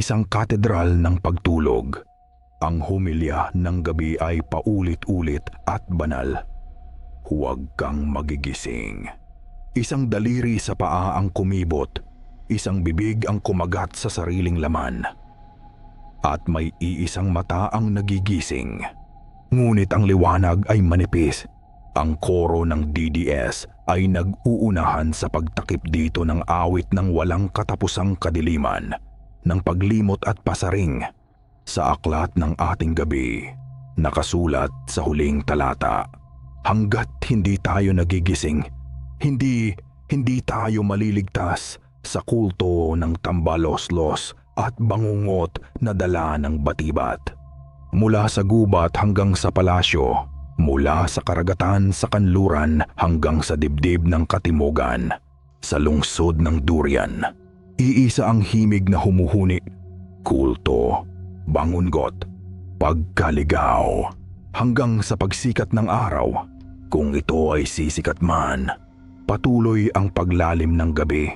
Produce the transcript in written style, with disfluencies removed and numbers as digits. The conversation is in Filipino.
isang katedral ng pagtulog. Ang homilya ng gabi ay paulit-ulit at banal. Huwag kang magigising. Isang daliri sa paa ang kumibot, isang bibig ang kumagat sa sariling laman. At may iisang mata ang nagigising. Ngunit ang liwanag ay manipis. Ang koro ng DDS ay nag-uunahan sa pagtakip dito ng awit ng walang katapusang kadiliman, ng paglimot at pasaring. Sa aklat ng ating gabi, nakasulat sa huling talata, hanggat hindi tayo nagigising, hindi tayo maliligtas sa kulto ng tambaloslos at bangungot na dala ng batibat. Mula sa gubat hanggang sa palasyo, mula sa karagatan sa kanluran hanggang sa dibdib ng katimugan, sa lungsod ng durian, iisa ang himig na humuhuni, kulto, bangungot, pagkaligaw, hanggang sa pagsikat ng araw. Kung ito ay sisikat man, patuloy ang paglalim ng gabi.